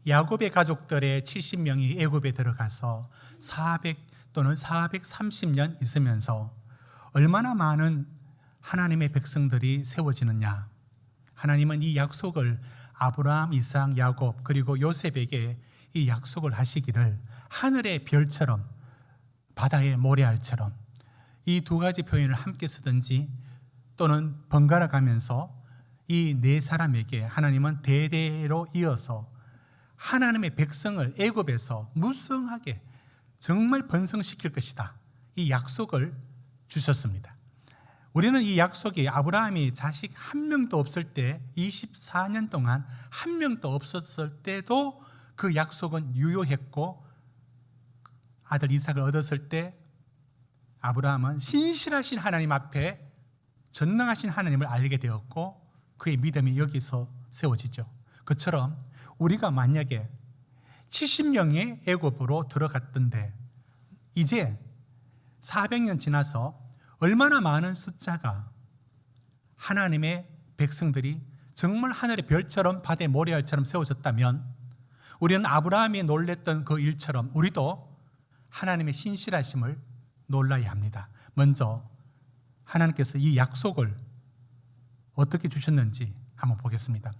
야곱의 가족들의 70명이 애굽에 들어가서 400 또는 430년 있으면서 얼마나 많은 하나님의 백성들이 세워지느냐. 하나님은 이 약속을 아브라함, 이삭, 야곱 그리고 요셉에게 이 약속을 하시기를 하늘의 별처럼 바다의 모래알처럼 이 두 가지 표현을 함께 쓰든지 또는 번갈아 가면서 이 네 사람에게 하나님은 대대로 이어서 하나님의 백성을 애굽에서 무성하게 정말 번성시킬 것이다. 이 약속을 주셨습니다. 우리는 이 약속이 아브라함이 자식 한 명도 없을 때 24년 동안 한 명도 없었을 때도 그 약속은 유효했고 아들 이삭을 얻었을 때 아브라함은 신실하신 하나님 앞에 전능하신 하나님을 알게 되었고 그의 믿음이 여기서 세워지죠. 그처럼 우리가 만약에 70명의 애굽으로 들어갔던데 이제 400년 지나서 얼마나 많은 숫자가 하나님의 백성들이 정말 하늘의 별처럼 바다의 모래알처럼 세워졌다면 우리는 아브라함이 놀랬던 그 일처럼 우리도 하나님의 신실하심을 놀라야 합니다. 먼저 하나님께서 이 약속을 어떻게 주셨는지 한번 보겠습니다.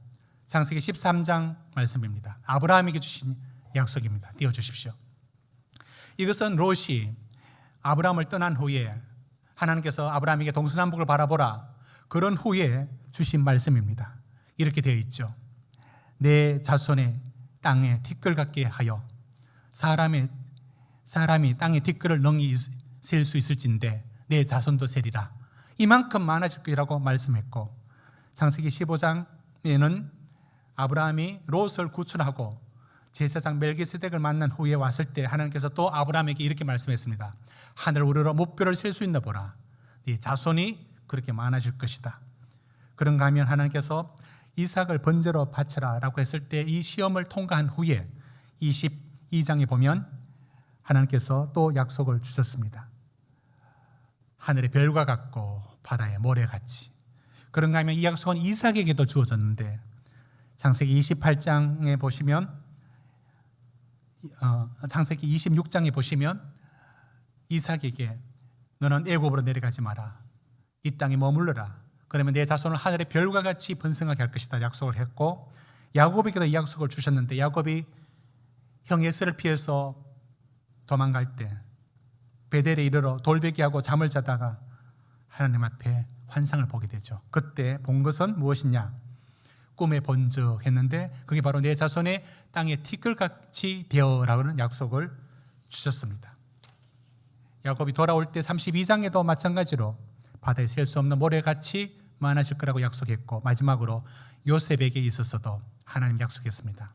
창세기 13장 말씀입니다. 아브라함에게 주신 약속입니다. 띄워주십시오. 이것은 롯이 아브라함을 떠난 후에 하나님께서 아브라함에게 동서남북을 바라보라 그런 후에 주신 말씀입니다. 이렇게 되어 있죠. 내 자손의 땅에 티끌 같게 하여 사람이 땅에 티끌을 능히 셀 수 있을진데 내 자손도 세리라. 이만큼 많아질 것이라고 말씀했고 창세기 15장에는 아브라함이 롯을 구출하고 제사장 멜기세덱을 만난 후에 왔을 때 하나님께서 또 아브라함에게 이렇게 말씀했습니다. 하늘 우러러 무뼈를 셀 수 있나 보라. 네 자손이 그렇게 많아질 것이다. 그런가 하면 하나님께서 이삭을 번제로 바쳐라 라고 했을 때 이 시험을 통과한 후에 22장에 보면 하나님께서 또 약속을 주셨습니다. 하늘의 별과 같고 바다의 모래같이. 그런가 하면 이 약속은 이삭에게도 주어졌는데 창세기 28장에 보시면 창세기 26장에 보시면 이삭에게 너는 애굽으로 내려가지 마라. 이 땅에 머물러라. 그러면 내 자손을 하늘의 별과 같이 번성하게 할 것이다 약속을 했고 야곱에게도 이 약속을 주셨는데 야곱이 형 에서를 피해서 도망갈 때 베델에 이르러 돌베개하고 잠을 자다가 하나님 앞에 환상을 보게 되죠. 그때 본 것은 무엇이냐? 꿈에 번쩍했는데 그게 바로 내 자손의 땅에 티끌같이 되어라는 약속을 주셨습니다. 야곱이 돌아올 때 32장에도 마찬가지로 바다에 셀 수 없는 모래같이 많아질 거라고 약속했고 마지막으로 요셉에게 있어서도 하나님 약속했습니다.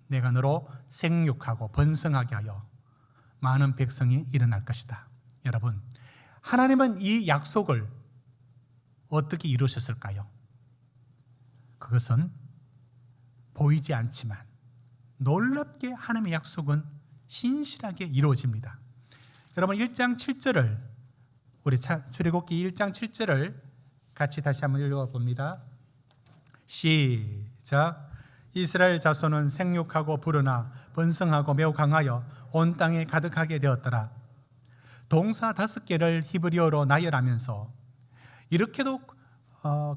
내가 너로 생육하고 번성하게 하여 많은 백성이 일어날 것이다. 여러분, 하나님은 이 약속을 어떻게 이루셨을까요? 그것은 보이지 않지만 놀랍게 하나님의 약속은 신실하게 이루어집니다. 여러분 1장 7절을 우리 출애굽기 1장 7절을 같이 다시 한번 읽어봅니다. 시작. 이스라엘 자손은 생육하고 불어나 번성하고 매우 강하여 온 땅에 가득하게 되었더라. 동사 5개를 히브리어로 나열하면서 이렇게도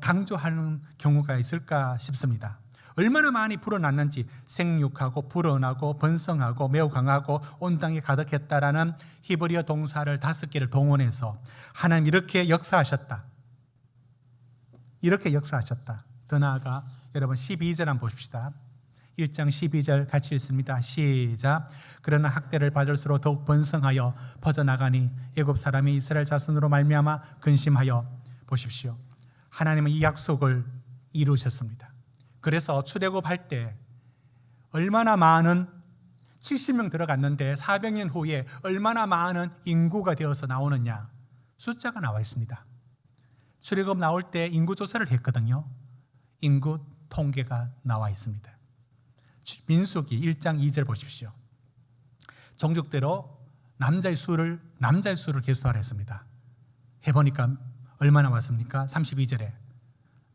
강조하는 경우가 있을까 싶습니다. 얼마나 많이 불어났는지 생육하고 불어나고 번성하고 매우 강하고 온 땅에 가득했다라는 히브리어 동사를 5개를 동원해서 하나님 이렇게 역사하셨다. 이렇게 역사하셨다. 더 나아가 여러분 12절 한번 보십시다. 1장 12절 같이 읽습니다. 시작. 그러나 학대를 받을수록 더욱 번성하여 퍼져나가니 애굽 사람이 이스라엘 자손으로 말미암아 근심하여. 보십시오. 하나님은 이 약속을 이루셨습니다. 그래서 출애굽할 때 얼마나 많은 70명 들어갔는데 400년 후에 얼마나 많은 인구가 되어서 나오느냐 숫자가 나와 있습니다. 출애굽 나올 때 인구 조사를 했거든요. 인구 통계가 나와 있습니다. 민수기 1장 2절 보십시오. 종족대로 남자의 수를 계수하라 했습니다. 해보니까 얼마나 왔습니까? 32절에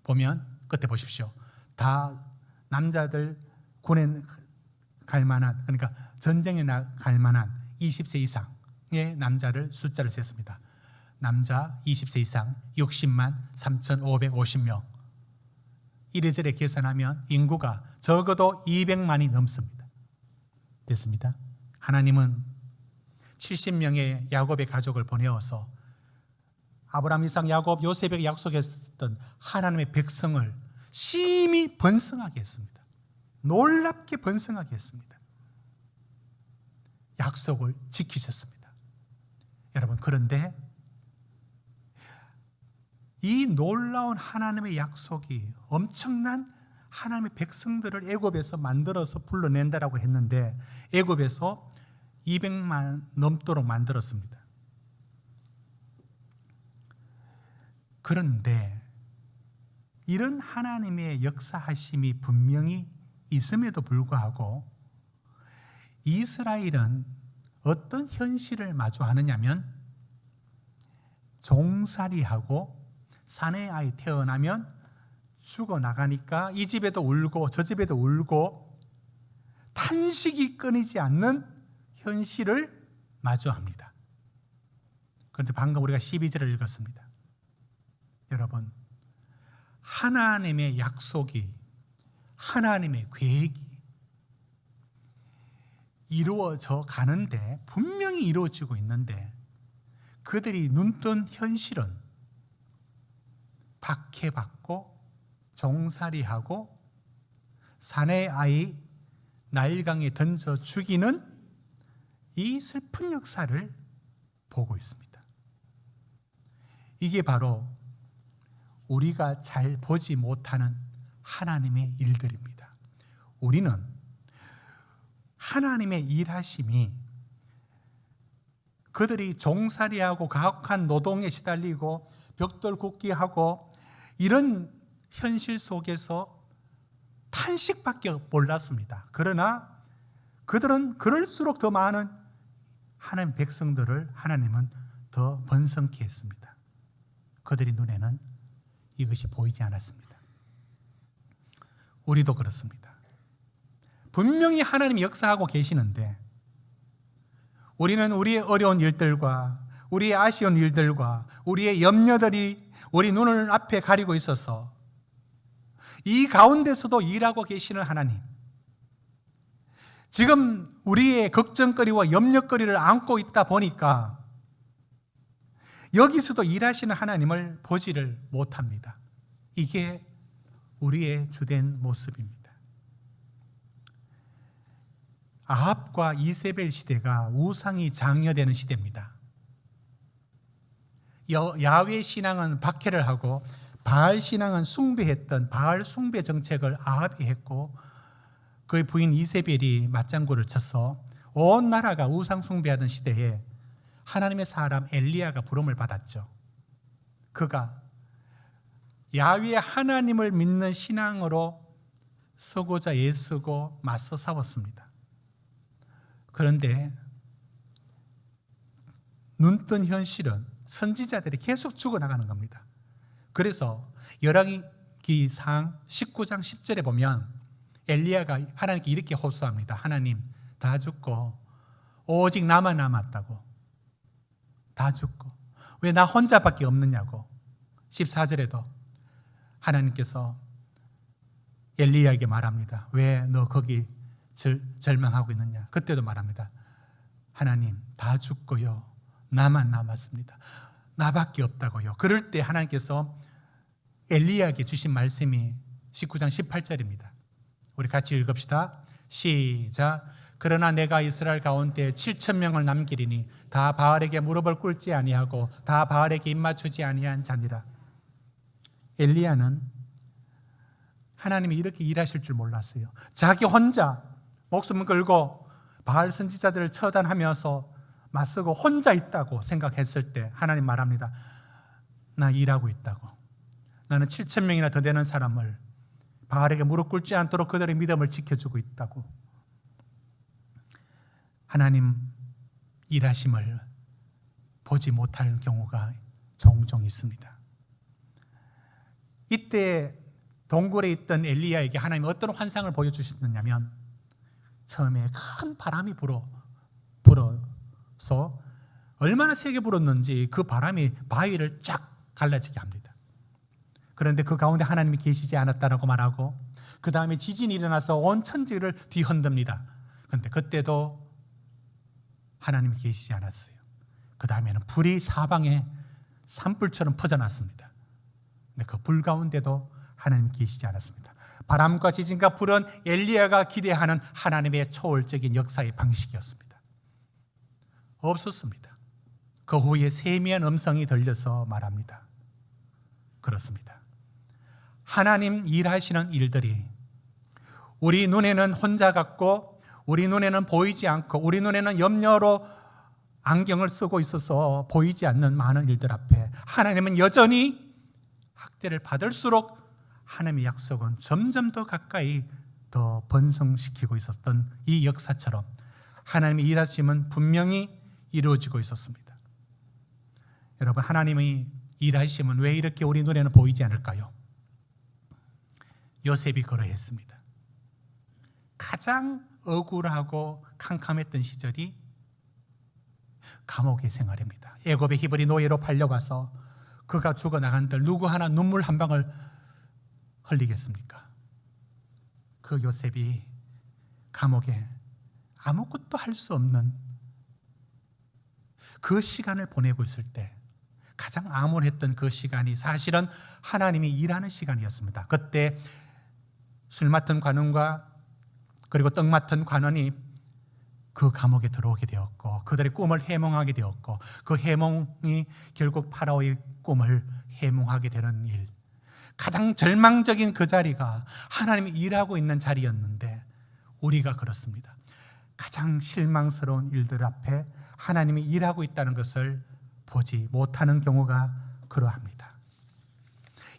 보면 끝에 보십시오. 다 남자들 군에 갈 만한, 그러니까 전쟁에 나갈 만한 20세 이상의 남자를 숫자를 셌습니다. 남자 20세 이상 60만 3,550명. 이래저래 계산하면 인구가 적어도 200만이 넘습니다. 됐습니다. 하나님은 70명의 야곱의 가족을 보내어서 아브라함, 이삭, 야곱, 요셉에게 약속했던 하나님의 백성을 심히 번성하게 했습니다. 놀랍게 번성하게 했습니다. 약속을 지키셨습니다. 여러분, 그런데 이 놀라운 하나님의 약속이 엄청난 하나님의 백성들을 애굽에서 만들어서 불러낸다라고 했는데 애굽에서 200만 넘도록 만들었습니다. 그런데 이런 하나님의 역사하심이 분명히 있음에도 불구하고 이스라엘은 어떤 현실을 마주하느냐면 종살이하고 사내 아이 태어나면 죽어나가니까 이 집에도 울고 저 집에도 울고 탄식이 끊이지 않는 현실을 마주합니다. 그런데 방금 우리가 12절을 읽었습니다. 여러분, 하나님의 약속이, 하나님의 계획이 이루어져 가는데, 분명히 이루어지고 있는데 그들이 눈뜬 현실은 박해받고 종살이하고 사내 아이 나일강에 던져 죽이는 이 슬픈 역사를 보고 있습니다. 이게 바로 우리가 잘 보지 못하는 하나님의 일들입니다. 우리는 하나님의 일하심이 그들이 종살이하고 가혹한 노동에 시달리고 벽돌 굽기 하고 이런 현실 속에서 탄식밖에 몰랐습니다. 그러나 그들은 그럴수록 더 많은 하나님 백성들을 하나님은 더 번성케 했습니다. 그들의 눈에는 이것이 보이지 않았습니다. 우리도 그렇습니다. 분명히 하나님이 역사하고 계시는데 우리는 우리의 어려운 일들과 우리의 아쉬운 일들과 우리의 염려들이 우리 눈을 앞에 가리고 있어서 이 가운데서도 일하고 계시는 하나님, 지금 우리의 걱정거리와 염려거리를 안고 있다 보니까 여기서도 일하시는 하나님을 보지를 못합니다. 이게 우리의 주된 모습입니다. 아합과 이세벨 시대가 우상이 장려되는 시대입니다. 야훼 신앙은 박해를 하고 바알 신앙은 숭배했던 바알 숭배 정책을 아합이 했고 그의 부인 이세벨이 맞장구를 쳐서 온 나라가 우상 숭배하던 시대에 하나님의 사람 엘리야가 부름을 받았죠. 그가 야훼 하나님을 믿는 신앙으로 서고자 애쓰고 맞서 싸웠습니다. 그런데 눈뜬 현실은 선지자들이 계속 죽어나가는 겁니다. 그래서 열왕기상 19장 10절에 보면 엘리야가 하나님께 이렇게 호소합니다. 하나님, 다 죽고 오직 나만 남았다고. 다 죽고 왜 나 혼자밖에 없느냐고. 14절에도 하나님께서 엘리야에게 말합니다. 왜 너 거기 절망하고 있느냐. 그때도 말합니다. 하나님, 다 죽고요, 나만 남았습니다. 나밖에 없다고요. 그럴 때 하나님께서 엘리야에게 주신 말씀이 19장 18절입니다. 우리 같이 읽읍시다. 시작. 그러나 내가 이스라엘 가운데 7,000명을 남기리니 다 바알에게 무릎을 꿇지 아니하고 다 바알에게 입맞추지 아니한 자니라. 엘리야는 하나님이 이렇게 일하실 줄 몰랐어요. 자기 혼자 목숨을 걸고 바알 선지자들을 처단하면서 맞서고 혼자 있다고 생각했을 때 하나님 말합니다. 나 일하고 있다고. 나는 7,000명이나 더 되는 사람을 바알에게 무릎 꿇지 않도록 그들의 믿음을 지켜주고 있다고. 하나님 일하심을 보지 못할 경우가 종종 있습니다. 이때 동굴에 있던 엘리야에게 하나님이 어떤 환상을 보여주셨느냐면 처음에 큰 바람이 불어서 얼마나 세게 불었는지 그 바람이 바위를 쫙 갈라지게 합니다. 그런데 그 가운데 하나님이 계시지 않았다라고 말하고, 그 다음에 지진이 일어나서 온 천지를 뒤흔듭니다. 그런데 그때도 하나님이 계시지 않았어요. 그 다음에는 불이 사방에 산불처럼 퍼져났습니다. 근데 그 불 가운데도 하나님이 계시지 않았습니다. 바람과 지진과 불은 엘리야가 기대하는 하나님의 초월적인 역사의 방식이었습니다. 없었습니다. 그 후에 세미한 음성이 들려서 말합니다. 그렇습니다. 하나님 일하시는 일들이 우리 눈에는 혼자 같고, 우리 눈에는 보이지 않고, 우리 눈에는 염려로 안경을 쓰고 있어서 보이지 않는 많은 일들 앞에 하나님은 여전히 학대를 받을수록 하나님의 약속은 점점 더 가까이 더 번성시키고 있었던 이 역사처럼 하나님의 일하심은 분명히 이루어지고 있었습니다. 여러분, 하나님의 일하심은 왜 이렇게 우리 눈에는 보이지 않을까요? 요셉이 그러했습니다. 가장 억울하고 캄캄했던 시절이 감옥의 생활입니다. 애굽의 히브리 노예로 팔려가서 그가 죽어나간들 누구 하나 눈물 한 방울 흘리겠습니까? 그 요셉이 감옥에 아무것도 할 수 없는 그 시간을 보내고 있을 때 가장 암울했던 그 시간이 사실은 하나님이 일하는 시간이었습니다. 그때 술 맡은 관원과 그리고 떡 맡은 관원이 그 감옥에 들어오게 되었고, 그들의 꿈을 해몽하게 되었고, 그 해몽이 결국 파라오의 꿈을 해몽하게 되는 일, 가장 절망적인 그 자리가 하나님이 일하고 있는 자리였는데, 우리가 그렇습니다. 가장 실망스러운 일들 앞에 하나님이 일하고 있다는 것을 보지 못하는 경우가 그러합니다.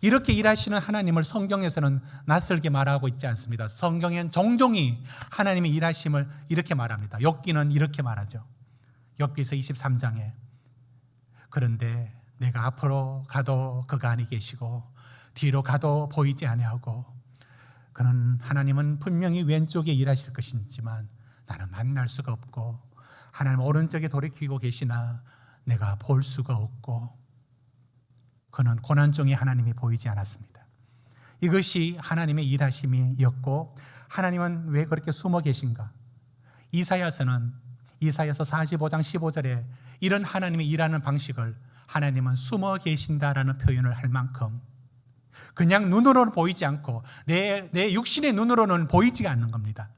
이렇게 일하시는 하나님을 성경에서는 낯설게 말하고 있지 않습니다. 성경엔 종종이 하나님의 일하심을 이렇게 말합니다. 욥기는 이렇게 말하죠. 욥기서 23장에 그런데 내가 앞으로 가도 그가 아니 계시고 뒤로 가도 보이지 아니하고, 그는 하나님은 분명히 왼쪽에 일하실 것이지만 나는 만날 수가 없고, 하나님 오른쪽에 돌이키고 계시나 내가 볼 수가 없고, 그는 고난 중에 하나님이 보이지 않았습니다. 이것이 하나님의 일하심이었고, 하나님은 왜 그렇게 숨어 계신가? 이사야서 45장 15절에 이런 하나님의 일하는 방식을 하나님은 숨어 계신다라는 표현을 할 만큼 그냥 눈으로는 보이지 않고 내 육신의 눈으로는 보이지가 않는 겁니다.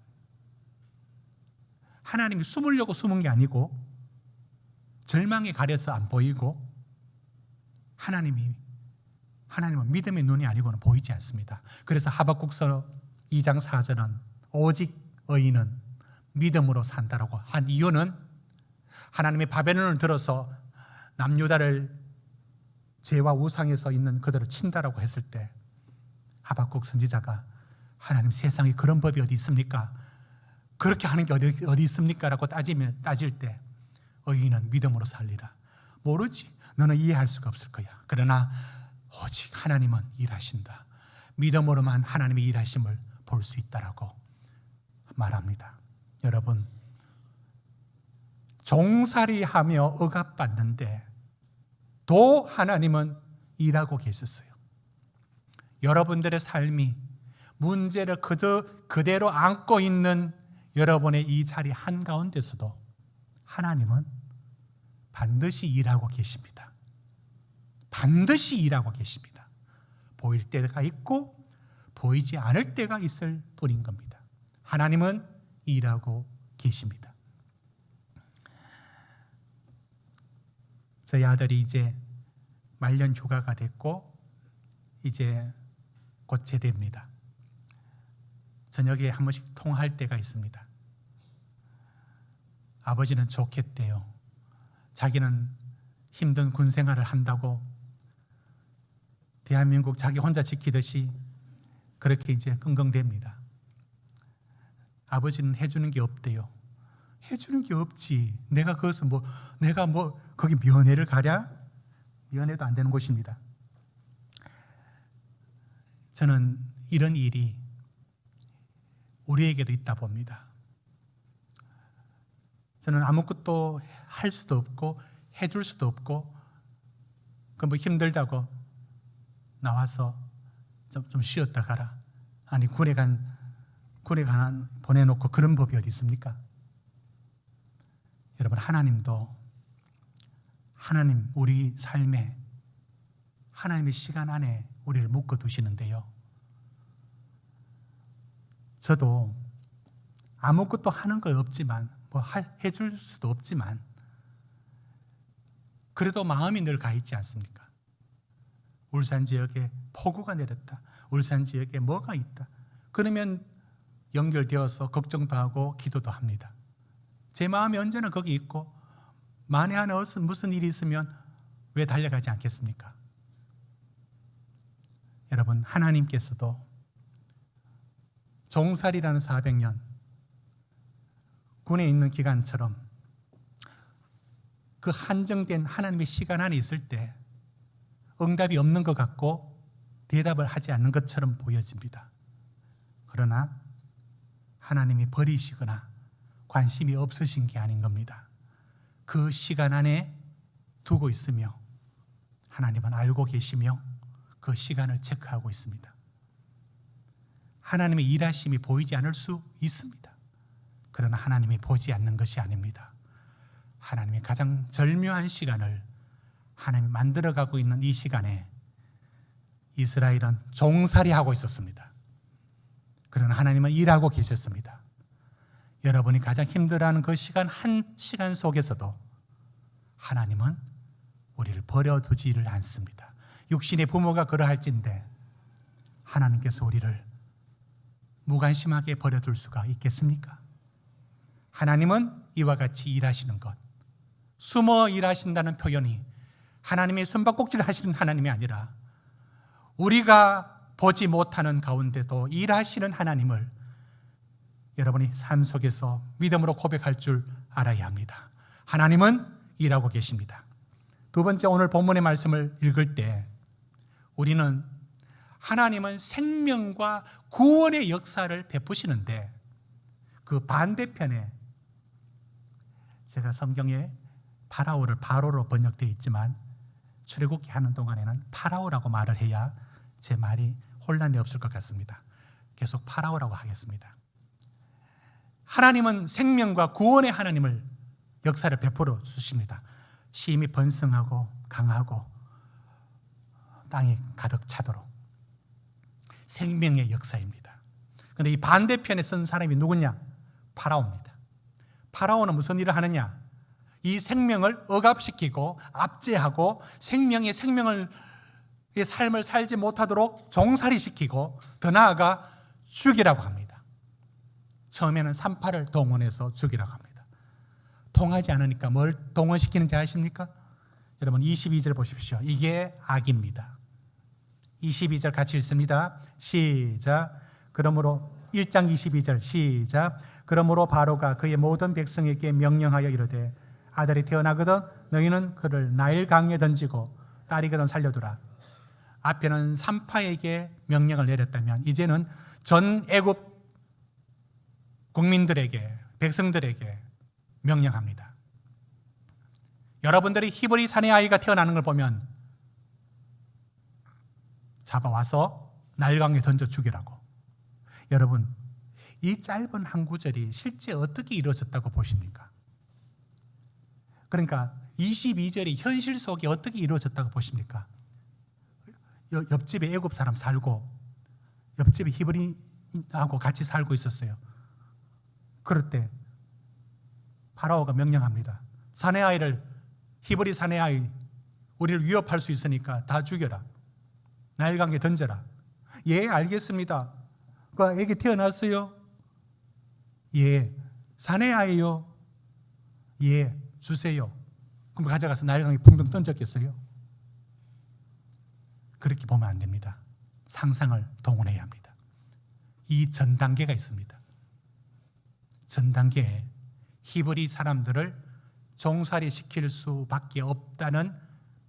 하나님이 숨으려고 숨은 게 아니고 절망에 가려서 안 보이고, 하나님은 믿음의 눈이 아니고는 보이지 않습니다. 그래서 하박국서 2장 4절은 오직 의인은 믿음으로 산다라고 한 이유는, 하나님의 바벨론을 들어서 남유다를 죄와 우상에서 있는 그들을 친다라고 했을 때 하박국 선지자가 하나님, 세상에 그런 법이 어디 있습니까? 그렇게 하는 게 어디 있습니까? 라고 따질 때 의인은 믿음으로 살리라. 모르지, 너는 이해할 수가 없을 거야. 그러나 오직 하나님은 일하신다. 믿음으로만 하나님의 일하심을 볼 수 있다라고 말합니다. 여러분, 종살이하며 억압받는데 도 하나님은 일하고 계셨어요. 여러분들의 삶이 문제를 그대로 안고 있는 여러분의 이 자리 한가운데서도 하나님은 반드시 일하고 계십니다. 반드시 일하고 계십니다. 보일 때가 있고 보이지 않을 때가 있을 뿐인 겁니다. 하나님은 일하고 계십니다. 저희 아들이 이제 말년 휴가가 됐고 이제 곧 제대입니다. 저녁에 한 번씩 통화할 때가 있습니다. 아버지는 좋겠대요. 자기는 힘든 군 생활을 한다고 대한민국 자기 혼자 지키듯이 그렇게 이제 끙끙댑니다. 아버지는 해주는 게 없대요. 해주는 게 없지. 내가 그것은 내가 거기 면회를 가랴? 면회도 안 되는 곳입니다. 저는 이런 일이 우리에게도 있다 봅니다. 저는 아무것도 할 수도 없고 해줄 수도 없고 뭐 힘들다고 나와서 좀 쉬었다 가라. 아니 군에 보내놓고 그런 법이 어디 있습니까? 여러분, 하나님도 하나님 우리 삶에 하나님의 시간 안에 우리를 묶어두시는데요, 저도 아무것도 하는 거 없지만 뭐 해줄 수도 없지만 그래도 마음이 늘 가 있지 않습니까? 울산 지역에 폭우가 내렸다, 울산 지역에 뭐가 있다, 그러면 연결되어서 걱정도 하고 기도도 합니다. 제 마음이 언제나 거기 있고 만에 하나 무슨 일이 있으면 왜 달려가지 않겠습니까? 여러분, 하나님께서도 종살이라는 400년 군에 있는 기간처럼 그 한정된 하나님의 시간 안에 있을 때 응답이 없는 것 같고 대답을 하지 않는 것처럼 보여집니다. 그러나 하나님이 버리시거나 관심이 없으신 게 아닌 겁니다. 그 시간 안에 두고 있으며 하나님은 알고 계시며 그 시간을 체크하고 있습니다. 하나님의 일하심이 보이지 않을 수 있습니다. 그러나 하나님이 보지 않는 것이 아닙니다. 하나님의 가장 절묘한 시간을 하나님이 만들어가고 있는 이 시간에 이스라엘은 종살이하고 있었습니다. 그러나 하나님은 일하고 계셨습니다. 여러분이 가장 힘들어하는 그 시간 한 시간 속에서도 하나님은 우리를 버려두지를 않습니다. 육신의 부모가 그러할진데 하나님께서 우리를 무관심하게 버려둘 수가 있겠습니까? 하나님은 이와 같이 일하시는 것, 숨어 일하신다는 표현이 하나님의 숨바꼭질을 하시는 하나님이 아니라 우리가 보지 못하는 가운데도 일하시는 하나님을 여러분이 삶 속에서 믿음으로 고백할 줄 알아야 합니다. 하나님은 일하고 계십니다. 두 번째, 오늘 본문의 말씀을 읽을 때 우리는 하나님은 생명과 구원의 역사를 베푸시는데 그 반대편에 제가 성경에 파라오를 바로로 번역되어 있지만 출애굽기 하는 동안에는 파라오라고 말을 해야 제 말이 혼란이 없을 것 같습니다. 계속 파라오라고 하겠습니다. 하나님은 생명과 구원의 하나님을 역사를 베풀어 주십니다. 심히 번성하고 강하고 땅이 가득 차도록 생명의 역사입니다. 그런데 이 반대편에 선 사람이 누구냐? 파라오입니다. 파라오는 무슨 일을 하느냐? 이 생명을 억압시키고 압제하고 생명의 삶을 살지 못하도록 종살이시키고 더 나아가 죽이라고 합니다. 처음에는 산파를 동원해서 죽이라고 합니다. 통하지 않으니까 뭘 동원시키는지 아십니까? 여러분 22절 보십시오. 이게 악입니다. 22절 같이 읽습니다. 시작. 그러므로 1장 22절 시작. 그러므로 바로가 그의 모든 백성에게 명령하여 이르되 아들이 태어나거든 너희는 그를 나일 강에 던지고 딸이거든 살려두라. 앞에는 산파에게 명령을 내렸다면 이제는 전 애굽 국민들에게, 백성들에게 명령합니다. 여러분들이 히브리 사내 아이가 태어나는 걸 보면 잡아와서 나일강에 던져 죽이라고. 여러분, 이 짧은 한 구절이 실제 어떻게 이루어졌다고 보십니까? 그러니까 22절이 현실 속에 어떻게 이루어졌다고 보십니까? 옆집에 애굽 사람 살고 옆집에 히브리하고 같이 살고 있었어요. 그럴 때 파라오가 명령합니다. 사내 아이를, 히브리 사내 아이, 우리를 위협할 수 있으니까 다 죽여라. 나일강에 던져라. 예, 알겠습니다. 그 애기 태어났어요? 예. 사내 아이요? 예, 주세요. 그럼 가져가서 나일강에 붕붕 던졌겠어요? 그렇게 보면 안 됩니다. 상상을 동원해야 합니다. 이 전 단계가 있습니다. 전 단계에 히브리 사람들을 종살이 시킬 수밖에 없다는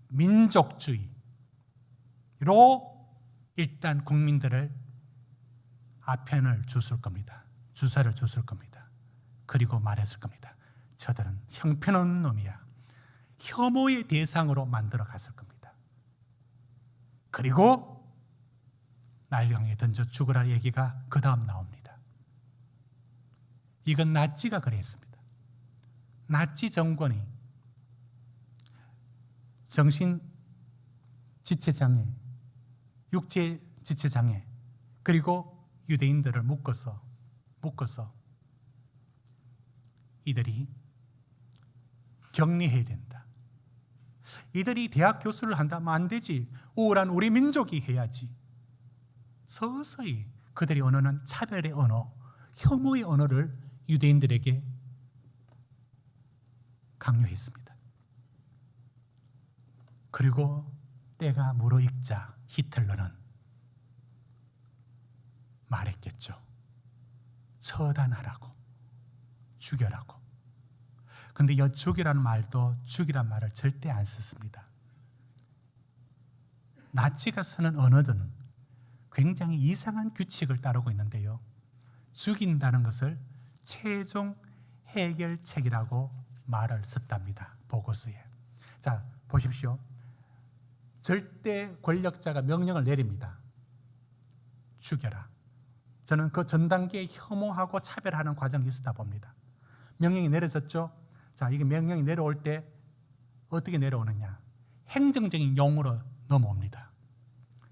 민족주의로 일단 국민들을 아편을 줬을 겁니다. 주사를 줬을 겁니다. 그리고 말했을 겁니다. 저들은 형편없는 놈이야. 혐오의 대상으로 만들어 갔을 겁니다. 그리고 난령에 던져 죽으라 얘기가 그 다음 나옵니다. 이건 나치가 그랬습니다. 나치 정권이 정신 지체장애, 육체 지체장애, 그리고 유대인들을 묶어서 이들이 격리해야 된다. 이들이 대학 교수를 한다면 안 되지. 우울한 우리 민족이 해야지. 서서히 그들의 언어는 차별의 언어, 혐오의 언어를 유대인들에게 강요했습니다. 그리고 때가 무르익자 히틀러는 말했겠죠. 처단하라고, 죽여라고. 근데 이 죽이라는 말도 죽이란 말을 절대 안 썼습니다. 나치가 쓰는 언어들은 굉장히 이상한 규칙을 따르고 있는데요. 죽인다는 것을 최종 해결책이라고 말을 썼답니다. 보고서에. 자, 보십시오. 절대 권력자가 명령을 내립니다. 죽여라. 저는 그 전 단계에 혐오하고 차별하는 과정이 있었다 봅니다. 명령이 내려졌죠. 자, 이게 명령이 내려올 때 어떻게 내려오느냐? 행정적인 용어로 넘어옵니다.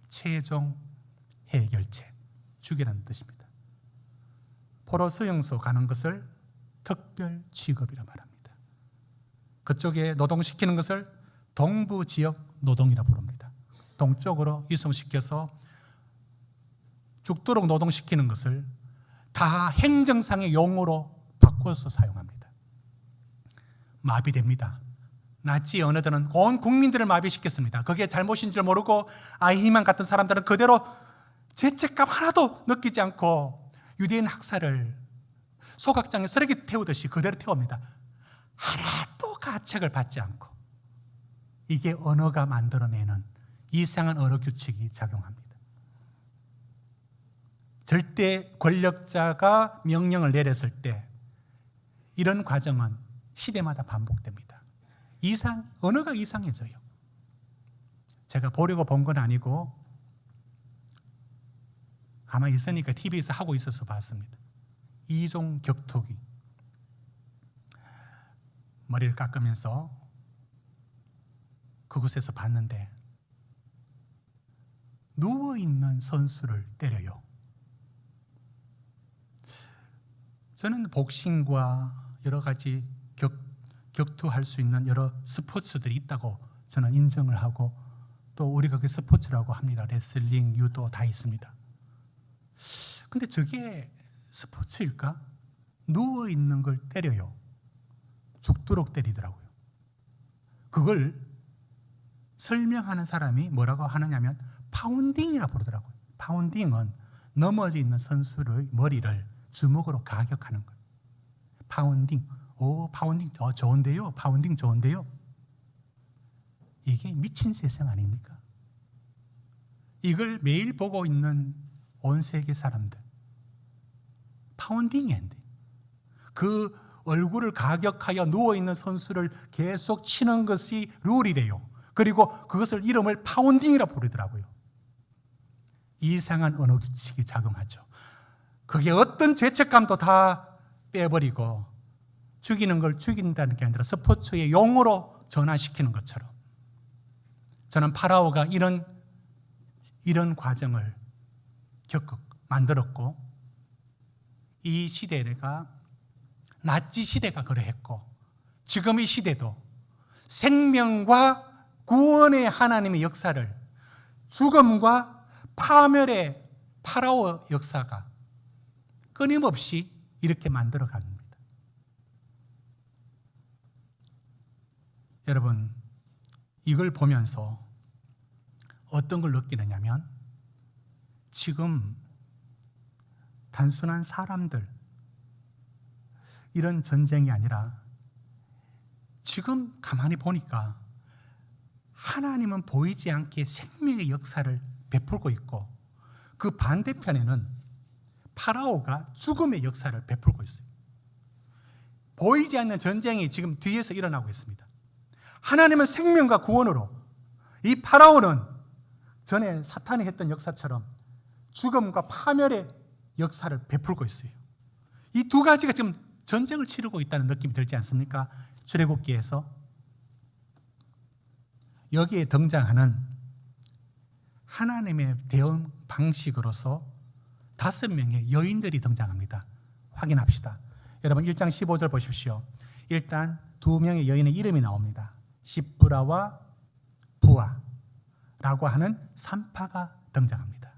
최종 해결책, 죽이라는 뜻입니다. 포로 수용소 가는 것을 특별 취급이라 말합니다. 그쪽에 노동시키는 것을 동부 지역 노동이라 부릅니다. 동쪽으로 이송시켜서 죽도록 노동시키는 것을 다 행정상의 용어로 바꿔서 사용합니다. 마비됩니다. 나치 언어들은 온 국민들을 마비시켰습니다. 그게 잘못인 줄 모르고 아이히만 같은 사람들은 그대로 죄책감 하나도 느끼지 않고 유대인 학살을 소각장에 쓰레기 태우듯이 그대로 태웁니다. 하나도 가책을 받지 않고. 이게 언어가 만들어내는 이상한 언어 규칙이 작용합니다. 절대 권력자가 명령을 내렸을 때 이런 과정은 시대마다 반복됩니다. 언어가 이상해져요. 제가 보려고 본 건 아니고 가만히 있으니까 TV에서 하고 있어서 봤습니다. 이종 격투기. 머리를 깎으면서 그곳에서 봤는데 누워있는 선수를 때려요. 저는 복싱과 여러 가지 격투할 수 있는 여러 스포츠들이 있다고 저는 인정을 하고 또 우리가 그 스포츠라고 합니다. 레슬링, 유도 다 있습니다. 근데 저게 스포츠일까? 누워있는 걸 때려요. 죽도록 때리더라고요. 그걸 설명하는 사람이 뭐라고 하느냐면 파운딩이라 부르더라고요. 파운딩은 넘어져 있는 선수의 머리를 주먹으로 가격하는 거예요. 파운딩. 파운딩 좋은데요. 파운딩 좋은데요. 이게 미친 세상 아닙니까? 이걸 매일 보고 있는 온 세계 사람들. 파운딩이 안 돼. 그 얼굴을 가격하여 누워있는 선수를 계속 치는 것이 룰이래요. 그리고 그것을 이름을 파운딩이라 부르더라고요. 이상한 언어 규칙이 작용하죠. 그게 어떤 죄책감도 다 빼버리고 죽이는 걸 죽인다는 게 아니라 스포츠의 용어로 전환시키는 것처럼 저는 파라오가 이런 과정을 만들었고 이 시대가 나치 시대가 그러했고 지금 이 시대도 생명과 구원의 하나님의 역사를 죽음과 파멸의 파라오 역사가 끊임없이 이렇게 만들어 갑니다. 여러분, 이걸 보면서 어떤 걸 느끼느냐면 지금 단순한 사람들 이런 전쟁이 아니라 지금 가만히 보니까 하나님은 보이지 않게 생명의 역사를 베풀고 있고 그 반대편에는 파라오가 죽음의 역사를 베풀고 있어요. 보이지 않는 전쟁이 지금 뒤에서 일어나고 있습니다. 하나님은 생명과 구원으로, 이 파라오는 전에 사탄이 했던 역사처럼 죽음과 파멸의 역사를 베풀고 있어요. 이 두 가지가 지금 전쟁을 치르고 있다는 느낌이 들지 않습니까? 출애굽기에서 여기에 등장하는 하나님의 대응 방식으로서 5명의 여인들이 등장합니다. 확인합시다. 여러분 1장 15절 보십시오. 일단 2명의 여인의 이름이 나옵니다. 시프라와 부아라고 하는 3파가 등장합니다.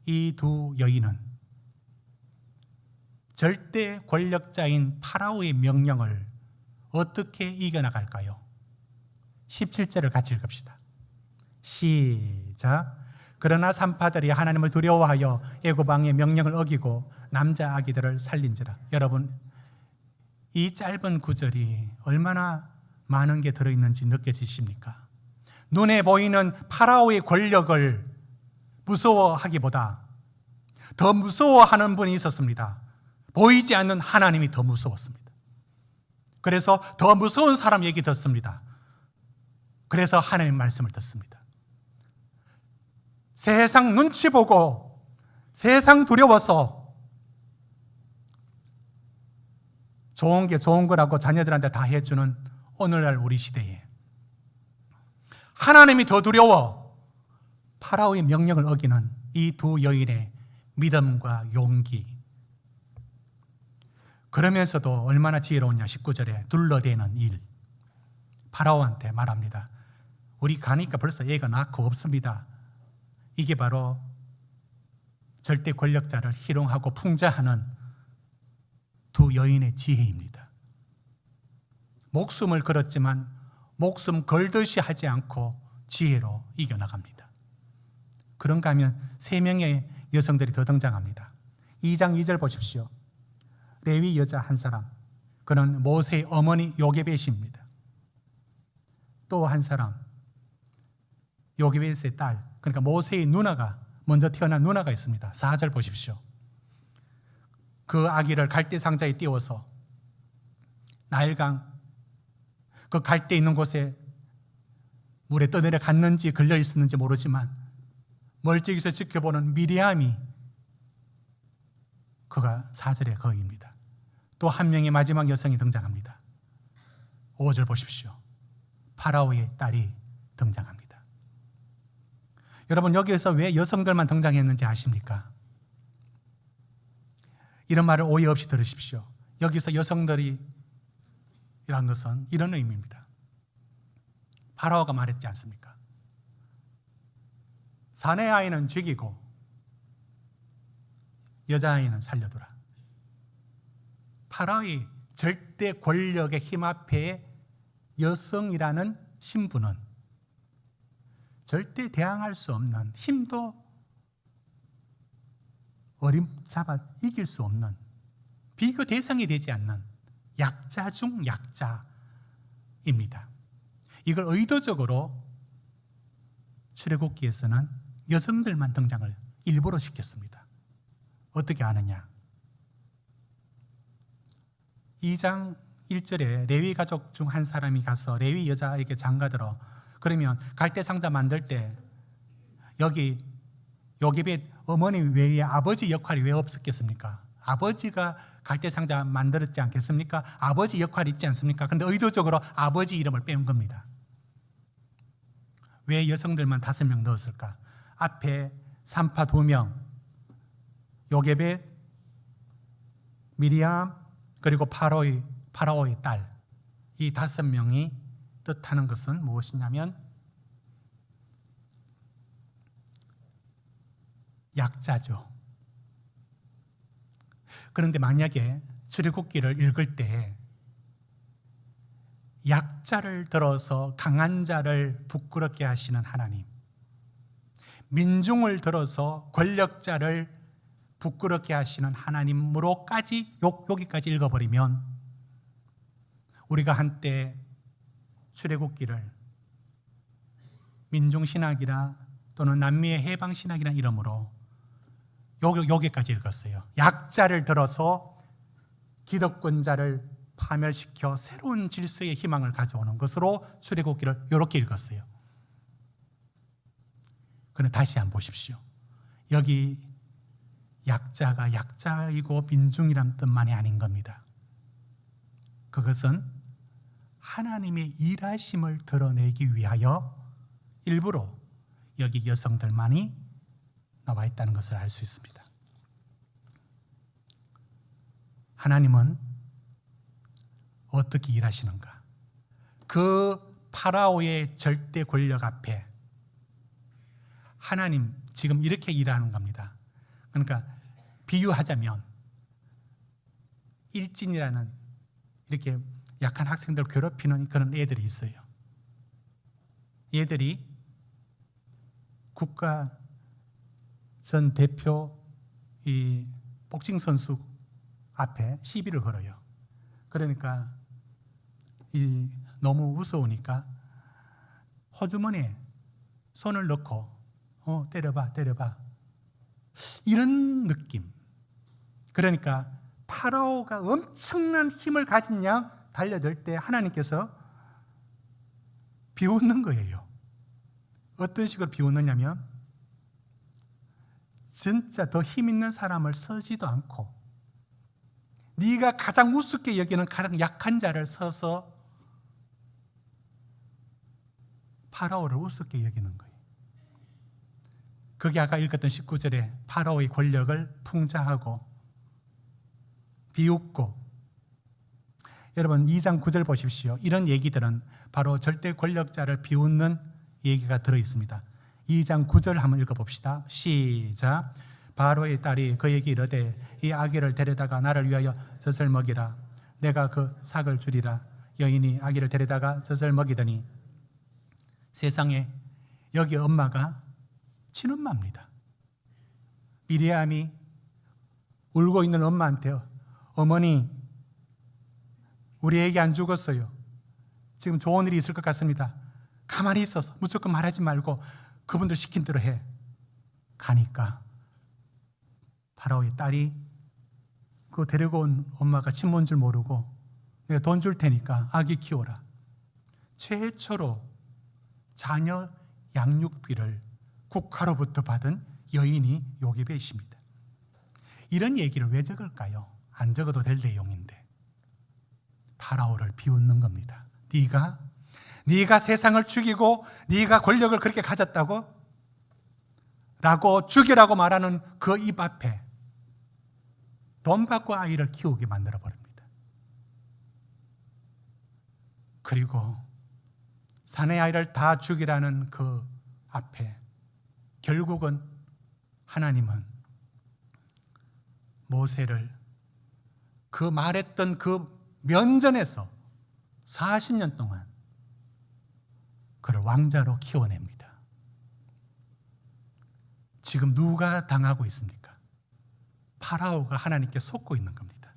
이 두 여인은 절대 권력자인 파라오의 명령을 어떻게 이겨나갈까요? 17절을 같이 읽읍시다. 시작. 그러나 3파들이 하나님을 두려워하여 애굽 왕의 명령을 어기고 남자 아기들을 살린지라. 여러분, 이 짧은 구절이 얼마나 많은 게 들어있는지 느껴지십니까? 눈에 보이는 파라오의 권력을 무서워하기보다 더 무서워하는 분이 있었습니다. 보이지 않는 하나님이 더 무서웠습니다. 그래서 더 무서운 사람 얘기 듣습니다. 그래서 하나님 말씀을 듣습니다. 세상 눈치 보고 세상 두려워서 좋은 게 좋은 거라고 자녀들한테 다 해주는 오늘날 우리 시대에 하나님이 더 두려워 파라오의 명령을 어기는 이 두 여인의 믿음과 용기, 그러면서도 얼마나 지혜로우냐. 19절에 둘러대는 일. 파라오한테 말합니다. 우리 가니까 벌써 애가 낳고 없습니다. 이게 바로 절대 권력자를 희롱하고 풍자하는 두 여인의 지혜입니다. 목숨을 걸었지만 목숨 걸듯이 하지 않고 지혜로 이겨나갑니다. 그런가 하면 3명의 여성들이 더 등장합니다. 2장 2절 보십시오. 레위 여자 한 사람, 그는 모세의 어머니 요게벳입니다. 또 한 사람, 요게벳의 딸, 그러니까 모세의 누나가, 먼저 태어난 누나가 있습니다. 4절 보십시오. 그 아기를 갈대 상자에 띄워서 나일강 그 갈대 있는 곳에 물에 떠내려 갔는지 걸려 있었는지 모르지만 멀찍이서 지켜보는 미리암이 그가 4절의 거입니다. 또 한 명의 마지막 여성이 등장합니다. 5절 보십시오. 파라오의 딸이 등장합니다. 여러분, 여기에서 왜 여성들만 등장했는지 아십니까? 이런 말을 오해 없이 들으십시오. 여기서 여성들이 이란 것은 이런 의미입니다. 파라오가 말했지 않습니까? 사내 아이는 죽이고 여자아이는 살려두라. 파라오의 절대 권력의 힘 앞에 여성이라는 신분은 절대 대항할 수 없는, 힘도 어림잡아 이길 수 없는, 비교 대상이 되지 않는 약자 중 약자입니다. 이걸 의도적으로 출애굽기에서는 여성들만 등장을 일부러 시켰습니다. 어떻게 아느냐? 2장 1절에 레위 가족 중 한 사람이 가서 레위 여자에게 장가들어. 그러면 갈대 상자 만들 때 여기 요게벳 어머니 외에 아버지 역할이 왜 없었겠습니까? 아버지가 갈대 상자 만들었지 않겠습니까? 아버지 역할이 있지 않습니까? 근데 의도적으로 아버지 이름을 뺀 겁니다. 왜 여성들만 5명 넣었을까? 앞에 3파 2명, 요게벳, 미리암, 그리고 파라오의 딸, 이 5명이 뜻하는 것은 무엇이냐면 약자죠. 그런데 만약에 출애굽기를 읽을 때 약자를 들어서 강한 자를 부끄럽게 하시는 하나님, 민중을 들어서 권력자를 부끄럽게 하시는 하나님으로까지 여기까지 읽어버리면 우리가 한때 출애굽기를 민중신학이라 또는 남미의 해방신학이라는 이름으로 여기까지 읽었어요. 약자를 들어서 기득권자를 파멸시켜 새로운 질서의 희망을 가져오는 것으로 출애굽기를 이렇게 읽었어요. 그런데 다시 한번 보십시오. 여기 약자가 약자이고 민중이란 뜻만이 아닌 겁니다. 그것은 하나님의 일하심을 드러내기 위하여 일부러 여기 여성들만이 나와 있다는 것을 알 수 있습니다. 하나님은 어떻게 일하시는가? 그 파라오의 절대 권력 앞에 하나님 지금 이렇게 일하는 겁니다. 그러니까 비유하자면 일진이라는 이렇게 약한 학생들 괴롭히는 그런 애들이 있어요. 얘들이 국가 전 대표 이 복싱 선수 앞에 시비를 걸어요. 그러니까 너무 무서우니까 호주머니에 손을 넣고 때려봐 이런 느낌. 그러니까 파라오가 엄청난 힘을 가진 양 달려들 때 하나님께서 비웃는 거예요. 어떤 식으로 비웃느냐면 진짜 더 힘 있는 사람을 서지도 않고 네가 가장 우습게 여기는 가장 약한 자를 서서 파라오를 우습게 여기는 거예요. 그게 아까 읽었던 19절에 파라오의 권력을 풍자하고 비웃고, 여러분 2장 9절 보십시오. 이런 얘기들은 바로 절대 권력자를 비웃는 얘기가 들어있습니다. 2장 9절 한번 읽어봅시다. 시작. 바로의 딸이 그에게 이르되 이 아기를 데려다가 나를 위하여 젖을 먹이라. 내가 그 삭을 주리라. 여인이 아기를 데려다가 젖을 먹이더니 세상에 여기 엄마가 친엄마입니다. 미리암이 울고 있는 엄마한테 어머니 우리 애기 안 죽었어요. 지금 좋은 일이 있을 것 같습니다. 가만히 있어서 무조건 말하지 말고 그분들 시킨 대로 해. 가니까 파라오의 딸이 그 데리고 온 엄마가 친모인 줄 모르고 내가 돈 줄 테니까 아기 키워라. 최초로 자녀 양육비를 국가로부터 받은 여인이 요게벳입니다. 이런 얘기를 왜 적을까요? 안 적어도 될 내용인데 파라오를 비웃는 겁니다. 네가 세상을 죽이고 네가 권력을 그렇게 가졌다고? 라고 죽이라고 말하는 그 입 앞에 돈 받고 아이를 키우게 만들어 버립니다. 그리고 사내 아이를 다 죽이라는 그 앞에 결국은 하나님은 모세를 그 말했던 그 면전에서 40년 동안 그를 왕자로 키워냅니다. 지금 누가 당하고 있습니까? 파라오가 하나님께 속고 있는 겁니다.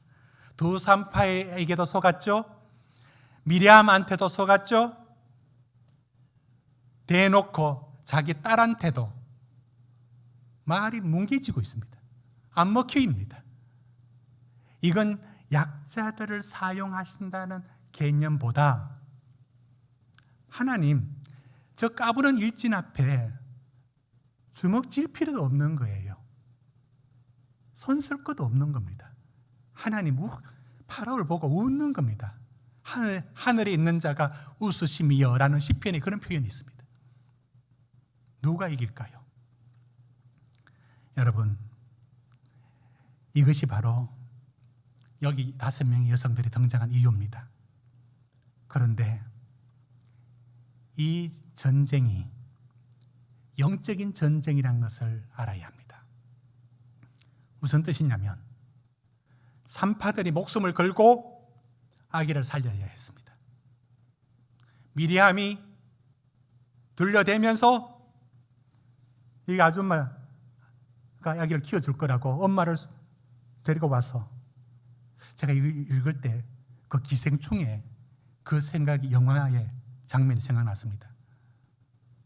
두 산파에게도 속았죠. 미리암한테도 속았죠. 대놓고 자기 딸한테도 말이 뭉개지고 있습니다. 안 먹혀입니다. 이건 약자들을 사용하신다는 개념보다 하나님 저 까부는 일진 앞에 주먹질 필요도 없는 거예요. 손 쓸 것도 없는 겁니다. 하나님 파라오를 보고 웃는 겁니다. 하늘에 있는 자가 웃으심이여 라는 시편에 그런 표현이 있습니다. 누가 이길까요? 여러분, 이것이 바로 여기 5명의 여성들이 등장한 이유입니다. 그런데 이 전쟁이 영적인 전쟁이라는 것을 알아야 합니다. 무슨 뜻이냐면 산파들이 목숨을 걸고 아기를 살려야 했습니다. 미리암이 둘러대면서 이 아줌마가 아기를 키워줄 거라고 엄마를 데리고 와서 제가 읽을 때 그 기생충에 그 생각이 영화의 장면이 생각났습니다.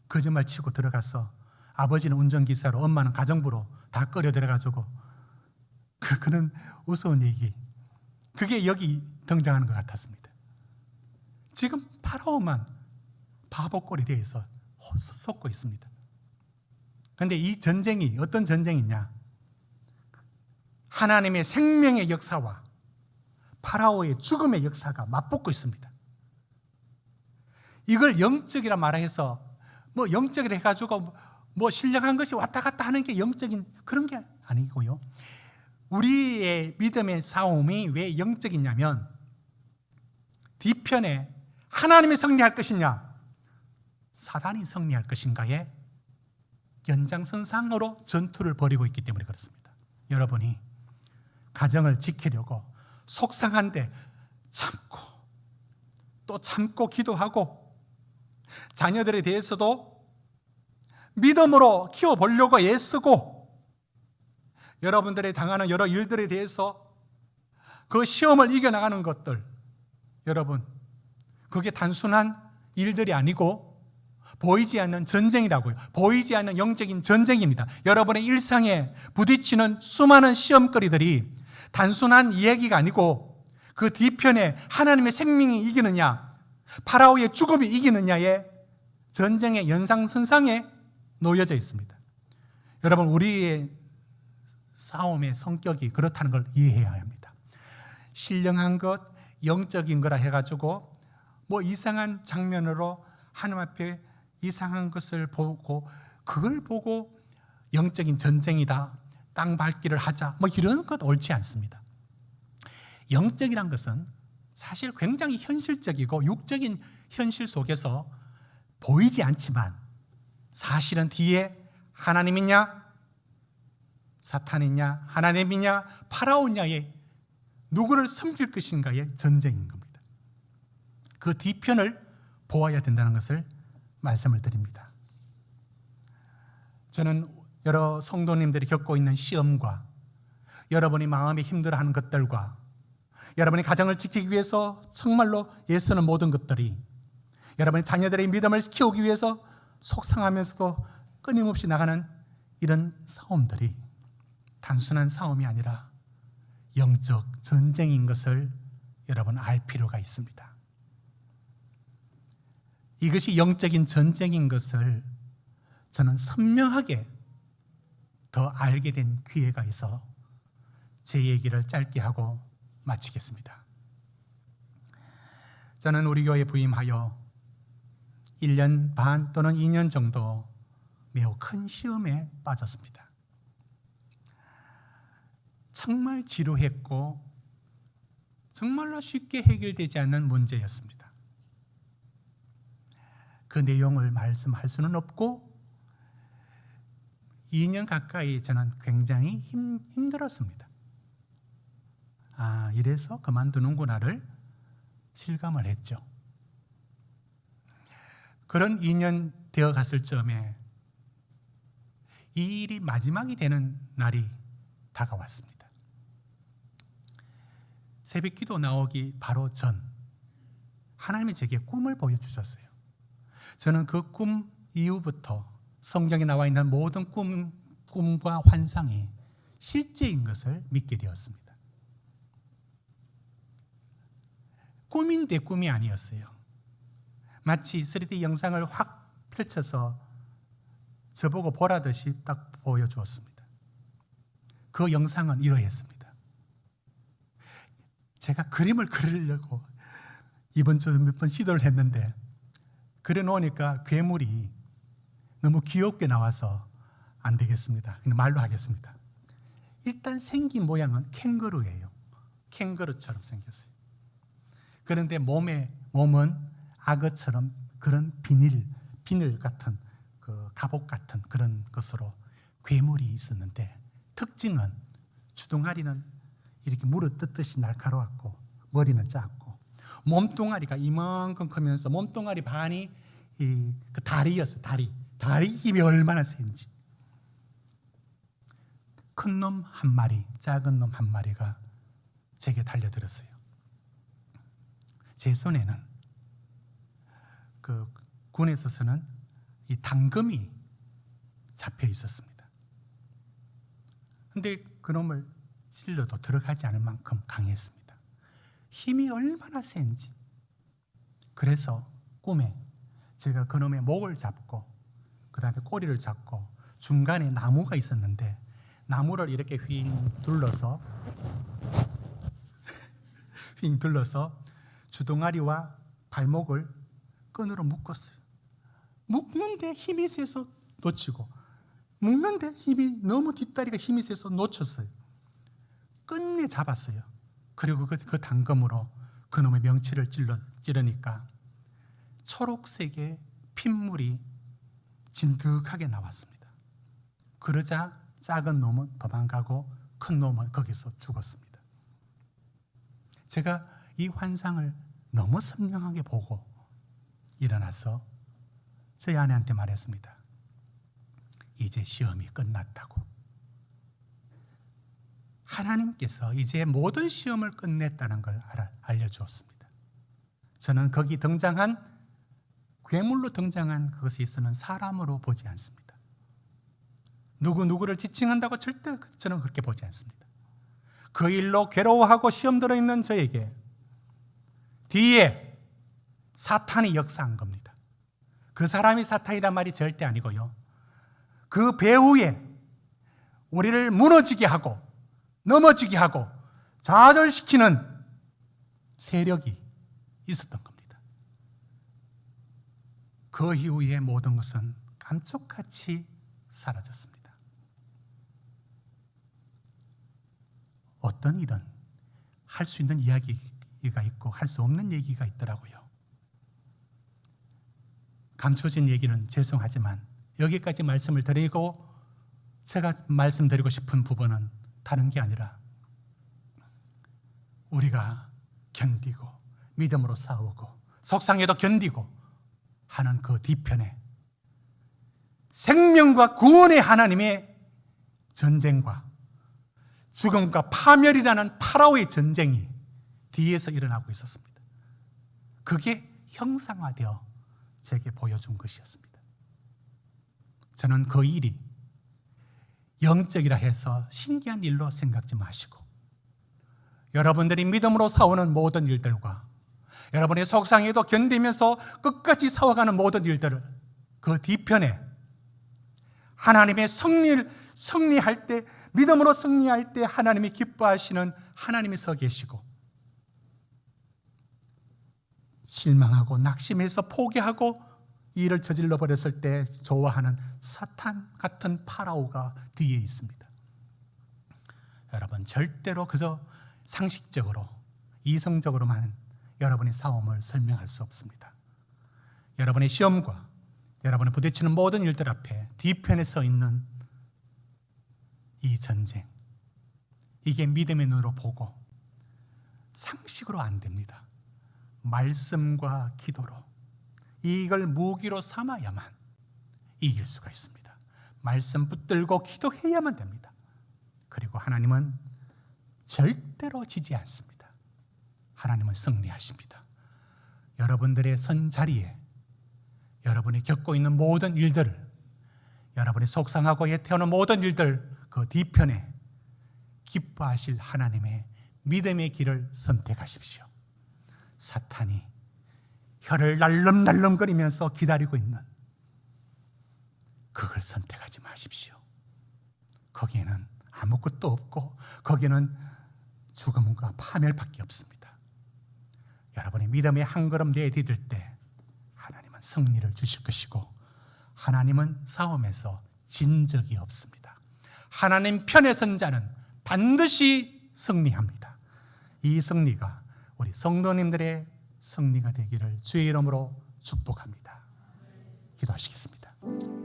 거짓말 치고 들어가서 아버지는 운전기사로 엄마는 가정부로 다 끌어 들어가지고 그는 우스운 얘기. 그게 여기 등장하는 것 같았습니다. 지금 파라오만 바보꼴이 되어서 솟고 있습니다. 그런데 이 전쟁이 어떤 전쟁이냐? 하나님의 생명의 역사와 파라오의 죽음의 역사가 맞붙고 있습니다. 이걸 영적이라 말해서 뭐 영적이라 해가지고 뭐 신령한 것이 왔다 갔다 하는 게 영적인 그런 게 아니고요. 우리의 믿음의 싸움이 왜 영적이냐면 뒤편에 하나님이 승리할 것이냐 사단이 승리할 것인가에 연장선상으로 전투를 벌이고 있기 때문에 그렇습니다. 여러분이 가정을 지키려고 속상한데 참고 또 참고 기도하고 자녀들에 대해서도 믿음으로 키워보려고 애쓰고 여러분들이 당하는 여러 일들에 대해서 그 시험을 이겨나가는 것들 여러분 그게 단순한 일들이 아니고 보이지 않는 전쟁이라고요. 보이지 않는 영적인 전쟁입니다. 여러분의 일상에 부딪히는 수많은 시험거리들이 단순한 이야기가 아니고 그 뒤편에 하나님의 생명이 이기느냐 파라오의 죽음이 이기느냐의 전쟁의 연상선상에 놓여져 있습니다. 여러분 우리의 싸움의 성격이 그렇다는 걸 이해해야 합니다. 신령한 것, 영적인 거라 해가지고 뭐 이상한 장면으로 하나님 앞에 이상한 것을 보고 그걸 보고 영적인 전쟁이다, 땅 밟기를 하자 뭐 이런 것 옳지 않습니다. 영적이란 것은 사실 굉장히 현실적이고 육적인 현실 속에서 보이지 않지만 사실은 뒤에 하나님이냐 사탄이냐 하나님이냐 파라오냐의 누구를 섬길 것인가의 전쟁인 겁니다. 그 뒤편을 보아야 된다는 것을 말씀을 드립니다. 저는 여러 성도님들이 겪고 있는 시험과 여러분이 마음이 힘들어하는 것들과 여러분이 가정을 지키기 위해서 정말로 애쓰는 모든 것들이 여러분의 자녀들의 믿음을 키우기 위해서 속상하면서도 끊임없이 나가는 이런 싸움들이 단순한 싸움이 아니라 영적 전쟁인 것을 여러분 알 필요가 있습니다. 이것이 영적인 전쟁인 것을 저는 선명하게 더 알게 된 기회가 있어 제 얘기를 짧게 하고 마치겠습니다. 저는 우리 교회에 부임하여 1년 반 또는 2년 정도 매우 큰 시험에 빠졌습니다. 정말 지루했고 정말로 쉽게 해결되지 않는 문제였습니다. 그 내용을 말씀할 수는 없고 2년 가까이 저는 굉장히 힘들었습니다. 이래서 그만두는구나를 실감을 했죠. 그런 2년 되어 갔을 즈음에 이 일이 마지막이 되는 날이 다가왔습니다. 새벽 기도 나오기 바로 전 하나님이 제게 꿈을 보여주셨어요. 저는 그 꿈 이후부터 성경에 나와 있는 모든 꿈과 환상이 실제인 것을 믿게 되었습니다. 꿈인데 꿈이 아니었어요. 마치 3D 영상을 확 펼쳐서 저보고 보라듯이 딱 보여주었습니다. 그 영상은 이러했습니다. 제가 그림을 그리려고 이번 주 몇 번 시도를 했는데 그려놓으니까 괴물이 너무 귀엽게 나와서 안 되겠습니다. 그냥 말로 하겠습니다. 일단 생긴 모양은 캥거루예요. 캥거루처럼 생겼어요. 그런데 몸은 악어처럼 그런 비늘 같은 그 갑옷 같은 그런 것으로 괴물이 있었는데 특징은 주둥아리는 이렇게 물어뜯듯이 날카로웠고 머리는 작고 몸뚱아리가 이만큼 크면서 몸뚱아리 반이 그 다리였어요. 다리 힘이 얼마나 센지. 큰 놈 한 마리, 작은 놈 한 마리가 제게 달려들었어요. 제 손에는 그 군에서는 이 당금이 잡혀 있었습니다. 근데 그놈을 찔러도 들어가지 않을 만큼 강했습니다. 힘이 얼마나 센지. 그래서 꿈에 제가 그놈의 목을 잡고 그 다음에 꼬리를 잡고 중간에 나무가 있었는데 나무를 이렇게 휘잉 둘러서 주둥아리와 발목을 끈으로 묶었어요. 묶는데 힘이 세서 놓치고, 묶는데 힘이 너무 뒷다리가 힘이 세서 놓쳤어요. 끝내 잡았어요. 그리고 그 단검으로 그놈의 명치를 찌르니까 초록색의 핏물이 진득하게 나왔습니다. 그러자 작은 놈은 도망가고 큰 놈은 거기서 죽었습니다. 제가 이 환상을 너무 선명하게 보고 일어나서 저희 아내한테 말했습니다. 이제 시험이 끝났다고. 하나님께서 이제 모든 시험을 끝냈다는 걸 알려주었습니다. 저는 거기 등장한 괴물로 등장한 그것에 있어서는 사람으로 보지 않습니다. 누구를 지칭한다고 절대 저는 그렇게 보지 않습니다. 그 일로 괴로워하고 시험 들어있는 저에게 뒤에 사탄이 역사한 겁니다. 그 사람이 사탄이란 말이 절대 아니고요. 그 배후에 우리를 무너지게 하고 넘어지게 하고 좌절시키는 세력이 있었던 겁니다. 그 이후에 모든 것은 감쪽같이 사라졌습니다. 어떤 일은 할 수 있는 이야기가 있고 할 수 없는 얘기가 있더라고요. 감춰진 얘기는 죄송하지만 여기까지 말씀을 드리고 제가 말씀드리고 싶은 부분은 다른 게 아니라 우리가 견디고 믿음으로 싸우고 속상해도 견디고 하는 그 뒤편에 생명과 구원의 하나님의 전쟁과 죽음과 파멸이라는 파라오의 전쟁이 뒤에서 일어나고 있었습니다. 그게 형상화되어 제게 보여준 것이었습니다. 저는 그 일이 영적이라 해서 신기한 일로 생각지 마시고 여러분들이 믿음으로 싸우는 모든 일들과 여러분의 속상해도 견디면서 끝까지 싸워가는 모든 일들을 그 뒤편에 하나님의 승리할 때, 믿음으로 승리할 때 하나님이 기뻐하시는 하나님이 서 계시고 실망하고 낙심해서 포기하고 일을 저질러 버렸을 때 좋아하는 사탄 같은 파라오가 뒤에 있습니다. 여러분 절대로 그저 상식적으로 이성적으로만 여러분의 싸움을 설명할 수 없습니다. 여러분의 시험과 여러분이 부딪히는 모든 일들 앞에 뒤편에 서 있는 이 전쟁, 이게 믿음의 눈으로 보고 상식으로 안 됩니다. 말씀과 기도로 이걸 무기로 삼아야만 이길 수가 있습니다. 말씀 붙들고 기도해야만 됩니다. 그리고 하나님은 절대로 지지 않습니다. 하나님은 승리하십니다. 여러분들의 선 자리에 여러분이 겪고 있는 모든 일들을, 여러분이 속상하고 애태우는 모든 일들 그 뒤편에 기뻐하실 하나님의 믿음의 길을 선택하십시오. 사탄이 혀를 날름날름거리면서 기다리고 있는 그걸 선택하지 마십시오. 거기에는 아무것도 없고 거기에는 죽음과 파멸밖에 없습니다. 여러분이 믿음의 한 걸음 내디딜 때 하나님은 승리를 주실 것이고 하나님은 싸움에서 진 적이 없습니다. 하나님 편에 선 자는 반드시 승리합니다. 이 승리가 우리 성도님들의 승리가 되기를 주의 이름으로 축복합니다. 기도하시겠습니다.